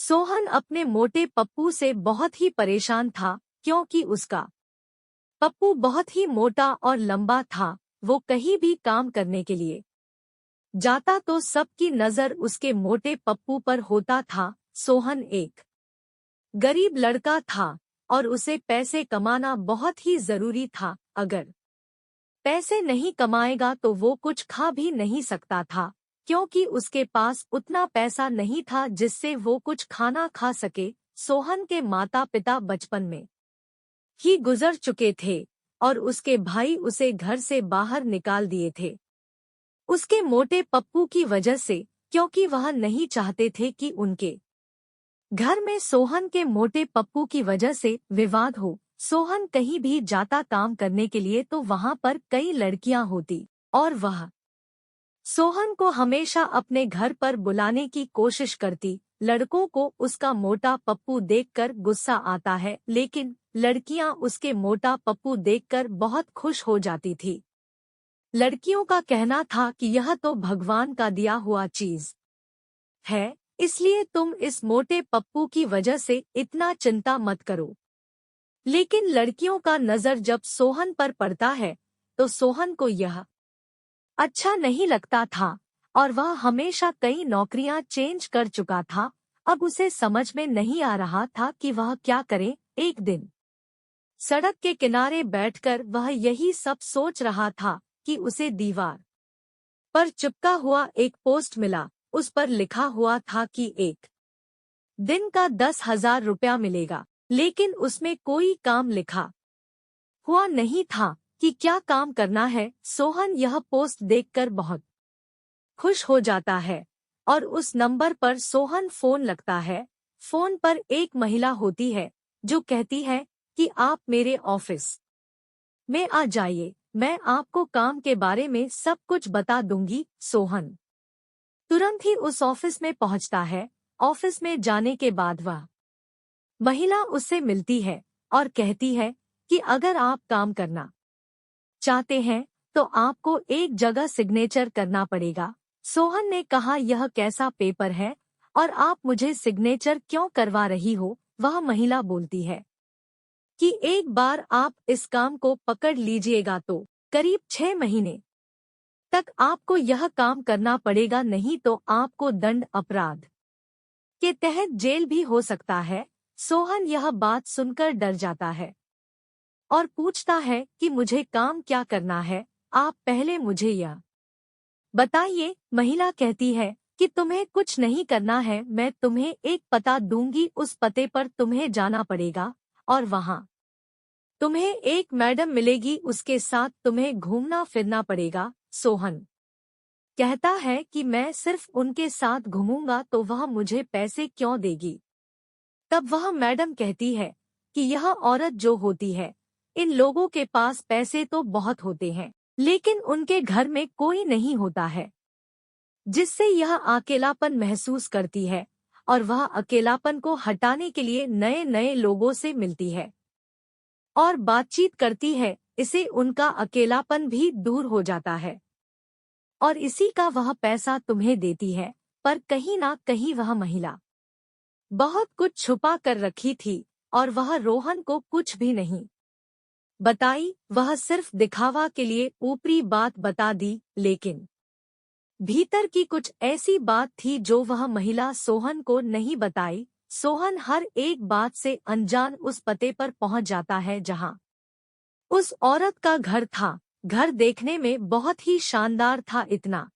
सोहन अपने मोटे पप्पू से बहुत ही परेशान था क्योंकि उसका पप्पू बहुत ही मोटा और लंबा था। वो कहीं भी काम करने के लिए जाता तो सबकी नजर उसके मोटे पप्पू पर होता था। सोहन एक गरीब लड़का था और उसे पैसे कमाना बहुत ही जरूरी था। अगर पैसे नहीं कमाएगा तो वो कुछ खा भी नहीं सकता था, क्योंकि उसके पास उतना पैसा नहीं था जिससे वो कुछ खाना खा सके। सोहन के माता पिता बचपन में ही गुजर चुके थे और उसके भाई उसे घर से बाहर निकाल दिए थे उसके मोटे पप्पू की वजह से, क्योंकि वह नहीं चाहते थे कि उनके घर में सोहन के मोटे पप्पू की वजह से विवाद हो। सोहन कहीं भी जाता काम करने के लिए तो वहां पर कई लड़कियां होती और वह सोहन को हमेशा अपने घर पर बुलाने की कोशिश करती। लड़कों को उसका मोटा पप्पू देखकर गुस्सा आता है, लेकिन लड़कियां उसके मोटा पप्पू देखकर बहुत खुश हो जाती थी। लड़कियों का कहना था कि यह तो भगवान का दिया हुआ चीज है, इसलिए तुम इस मोटे पप्पू की वजह से इतना चिंता मत करो। लेकिन लड़कियों का नजर जब सोहन पर पड़ता है तो सोहन को यह अच्छा नहीं लगता था और वह हमेशा कई नौकरियां चेंज कर चुका था। अब उसे समझ में नहीं आ रहा था कि वह क्या करे। एक दिन सड़क के किनारे बैठकर वह यही सब सोच रहा था कि उसे दीवार पर चिपका हुआ एक पोस्ट मिला। उस पर लिखा हुआ था कि एक दिन का 10,000 रुपया मिलेगा, लेकिन उसमें कोई काम लिखा हुआ नहीं था कि क्या काम करना है। सोहन यह पोस्ट देखकर बहुत खुश हो जाता है और उस नंबर पर सोहन फोन लगता है। फोन पर एक महिला होती है जो कहती है कि आप मेरे ऑफिस में आ जाइए, मैं आपको काम के बारे में सब कुछ बता दूंगी। सोहन तुरंत ही उस ऑफिस में पहुंचता है। ऑफिस में जाने के बाद वह महिला उससे मिलती है और कहती है कि अगर आप काम करना चाहते हैं तो आपको एक जगह सिग्नेचर करना पड़ेगा। सोहन ने कहा, यह कैसा पेपर है और आप मुझे सिग्नेचर क्यों करवा रही हो? वह महिला बोलती है कि एक बार आप इस काम को पकड़ लीजिएगा तो करीब 6 महीने तक आपको यह काम करना पड़ेगा, नहीं तो आपको दंड अपराध के तहत जेल भी हो सकता है। सोहन यह बात सुनकर डर जाता है और पूछता है कि मुझे काम क्या करना है, आप पहले मुझे यह बताइए। महिला कहती है कि तुम्हें कुछ नहीं करना है, मैं तुम्हें एक पता दूंगी, उस पते पर तुम्हें जाना पड़ेगा और वहां तुम्हें एक मैडम मिलेगी, उसके साथ तुम्हें घूमना फिरना पड़ेगा। सोहन कहता है कि मैं सिर्फ उनके साथ घूमूंगा तो वह मुझे पैसे क्यों देगी? तब वह मैडम कहती है कि यह औरत जो होती है, इन लोगों के पास पैसे तो बहुत होते हैं लेकिन उनके घर में कोई नहीं होता है, जिससे यह अकेलापन महसूस करती है और वह अकेलापन को हटाने के लिए नए नए लोगों से मिलती है और बातचीत करती है। इससे उनका अकेलापन भी दूर हो जाता है और इसी का वह पैसा तुम्हें देती है। पर कहीं ना कहीं वह महिला बहुत कुछ छुपा कर रखी थी और वह रोहन को कुछ भी नहीं बताई। वह सिर्फ दिखावा के लिए ऊपरी बात बता दी, लेकिन भीतर की कुछ ऐसी बात थी जो वह महिला सोहन को नहीं बताई। सोहन हर एक बात से अनजान उस पते पर पहुंच जाता है जहां उस औरत का घर था। घर देखने में बहुत ही शानदार था, इतना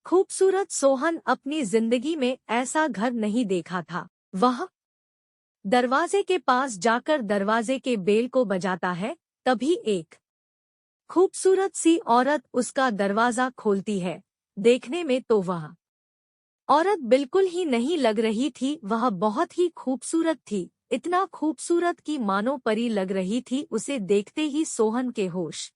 खूबसूरत सोहन अपनी जिंदगी में ऐसा घर नहीं देखा था। वह दरवाजे के पास जाकर दरवाजे के बेल को बजाता है, तभी एक खूबसूरत सी औरत उसका दरवाजा खोलती है। देखने में तो वह औरत बिल्कुल ही नहीं लग रही थी, वह बहुत ही खूबसूरत थी, इतना खूबसूरत कि मानो परी लग रही थी। उसे देखते ही सोहन के होश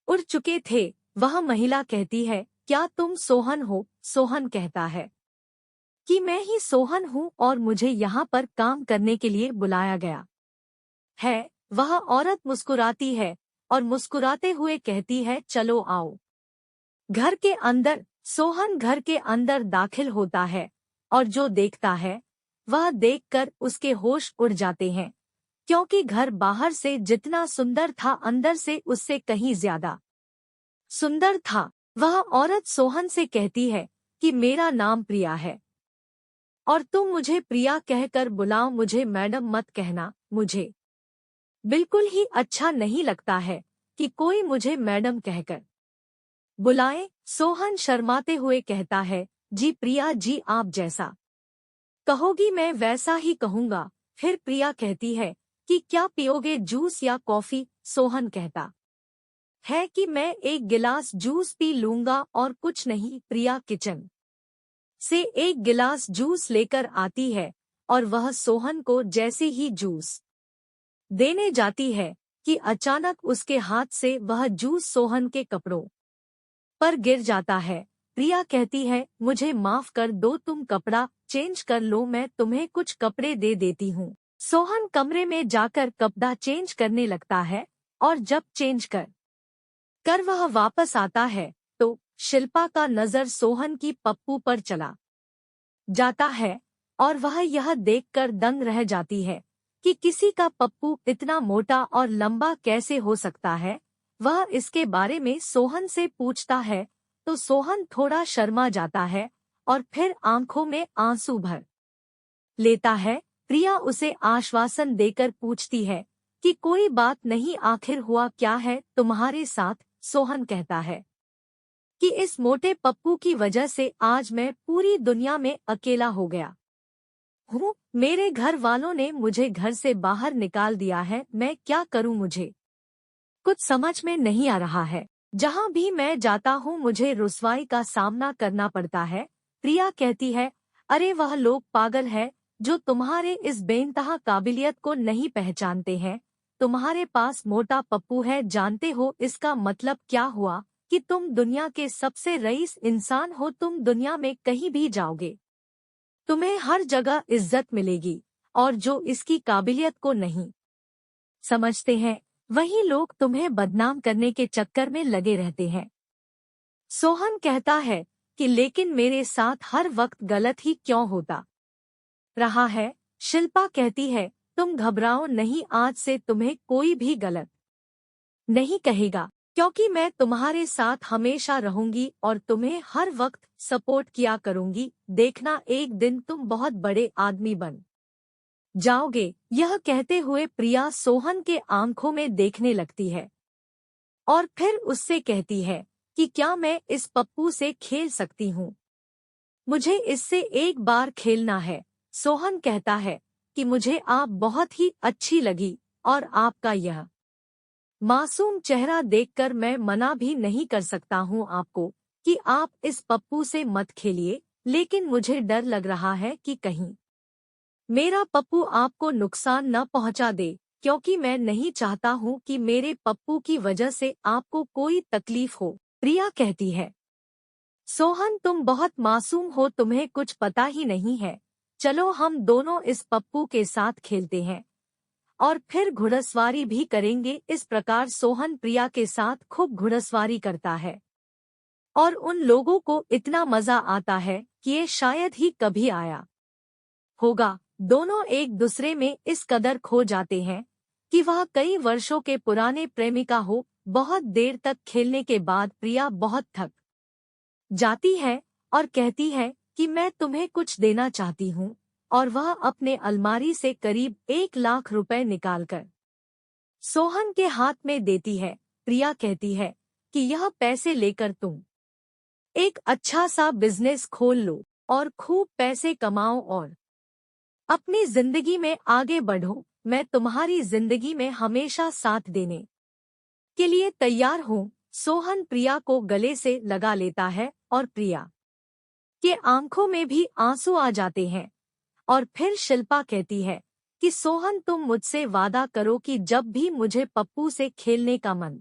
उड़ चुके थे। वह महिला कहती है, क्या तुम सोहन हो? सोहन कहता है कि मैं ही सोहन हूँ और मुझे यहाँ पर काम करने के लिए बुलाया गया है। वह औरत मुस्कुराती है और मुस्कुराते हुए कहती है, चलो आओ। घर के अंदर सोहन घर के अंदर दाखिल होता है और जो देखता है वह देखकर उसके होश उड़ जाते हैं, क्योंकि घर बाहर से जितना सुंदर था अंदर से उससे कहीं ज्यादा सुंदर था। वह औरत सोहन से कहती है कि मेरा नाम प्रिया है और तुम मुझे प्रिया कहकर बुलाओ, मुझे मैडम मत कहना। मुझे बिल्कुल ही अच्छा नहीं लगता है कि कोई मुझे मैडम कहकर बुलाए। सोहन शर्माते हुए कहता है, जी प्रिया जी, आप जैसा कहोगी मैं वैसा ही कहूँगा। फिर प्रिया कहती है कि क्या पियोगे, जूस या कॉफी? सोहन कहता है कि मैं एक गिलास जूस पी लूंगा और कुछ नहीं। प्रिया किचन से एक गिलास जूस लेकर आती है और वह सोहन को जैसे ही जूस देने जाती है कि अचानक उसके हाथ से वह जूस सोहन के कपड़ों पर गिर जाता है। प्रिया कहती है, मुझे माफ कर दो, तुम कपड़ा चेंज कर लो, मैं तुम्हें कुछ कपड़े दे देती हूँ। सोहन कमरे में जाकर कपड़ा चेंज करने लगता है और जब चेंज कर वह वापस आता है तो शिल्पा का नजर सोहन की पप्पू पर चला जाता है और वह यह देखकर दंग रह जाती है कि किसी का पप्पू इतना मोटा और लंबा कैसे हो सकता है। वह इसके बारे में सोहन से पूछता है तो सोहन थोड़ा शर्मा जाता है और फिर आंखों में आंसू भर लेता है। प्रिया उसे आश्वासन देकर पूछती है कि कोई बात नहीं, आखिर हुआ क्या है तुम्हारे साथ? सोहन कहता है कि इस मोटे पप्पू की वजह से आज मैं पूरी दुनिया में अकेला हो गया हूँ। मेरे घर वालों ने मुझे घर से बाहर निकाल दिया है, मैं क्या करूँ? मुझे कुछ समझ में नहीं आ रहा है। जहाँ भी मैं जाता हूँ मुझे रुसवाई का सामना करना पड़ता है। प्रिया कहती है, अरे वह लोग पागल है जो तुम्हारे इस बेइंतहा काबिलियत को नहीं पहचानते हैं। तुम्हारे पास मोटा पप्पू है, जानते हो इसका मतलब क्या हुआ? कि तुम दुनिया के सबसे रईस इंसान हो। तुम दुनिया में कहीं भी जाओगे तुम्हें हर जगह इज्जत मिलेगी, और जो इसकी काबिलियत को नहीं समझते हैं वही लोग तुम्हें बदनाम करने के चक्कर में लगे रहते हैं। सोहन कहता है कि लेकिन मेरे साथ हर वक्त गलत ही क्यों होता रहा है? शिल्पा कहती है, तुम घबराओ नहीं, आज से तुम्हें कोई भी गलत नहीं कहेगा, क्योंकि मैं तुम्हारे साथ हमेशा रहूंगी और तुम्हें हर वक्त सपोर्ट किया करूंगी। देखना एक दिन तुम बहुत बड़े आदमी बन जाओगे। यह कहते हुए प्रिया सोहन के आंखों में देखने लगती है और फिर उससे कहती है कि क्या मैं इस पप्पू से खेल सकती हूँ? मुझे इससे एक बार खेलना है। सोहन कहता है कि मुझे आप बहुत ही अच्छी लगी और आपका यह मासूम चेहरा देखकर मैं मना भी नहीं कर सकता हूँ आपको कि आप इस पप्पू से मत खेलिए, लेकिन मुझे डर लग रहा है कि कहीं मेरा पप्पू आपको नुकसान न पहुँचा दे, क्योंकि मैं नहीं चाहता हूँ कि मेरे पप्पू की वजह से आपको कोई तकलीफ हो। प्रिया कहती है, सोहन तुम बहुत मासूम हो, तुम्हें कुछ पता ही नहीं है। चलो हम दोनों इस पप्पू के साथ खेलते हैं और फिर घुड़सवारी भी करेंगे। इस प्रकार सोहन प्रिया के साथ खूब घुड़सवारी करता है और उन लोगों को इतना मजा आता है कि ये शायद ही कभी आया होगा। दोनों एक दूसरे में इस कदर खो जाते हैं कि वह कई वर्षों के पुराने प्रेमिका हो। बहुत देर तक खेलने के बाद प्रिया बहुत थक जाती है और कहती है कि मैं तुम्हें कुछ देना चाहती हूँ, और वह अपने अलमारी से करीब 1 लाख रुपए निकालकर सोहन के हाथ में देती है। प्रिया कहती है कि यह पैसे लेकर तुम एक अच्छा सा बिजनेस खोल लो और खूब पैसे कमाओ और अपनी जिंदगी में आगे बढ़ो। मैं तुम्हारी जिंदगी में हमेशा साथ देने के लिए तैयार हूँ। सोहन प्रिया को गले से लगा लेता है और प्रिया के आंखों में भी आंसू आ जाते हैं। और फिर शिल्पा कहती है कि सोहन तुम मुझसे वादा करो कि जब भी मुझे पप्पू से खेलने का मन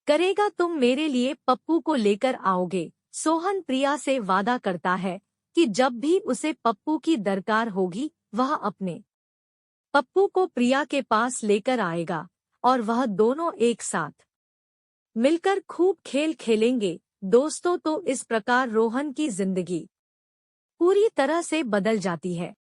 करेगा तुम मेरे लिए पप्पू को लेकर आओगे। सोहन प्रिया से वादा करता है कि जब भी उसे पप्पू की दरकार होगी वह अपने पप्पू को प्रिया के पास लेकर आएगा और वह दोनों एक साथ मिलकर खूब खेल खेलेंगे। दोस्तों, तो इस प्रकार रोहन की जिंदगी पूरी तरह से बदल जाती है।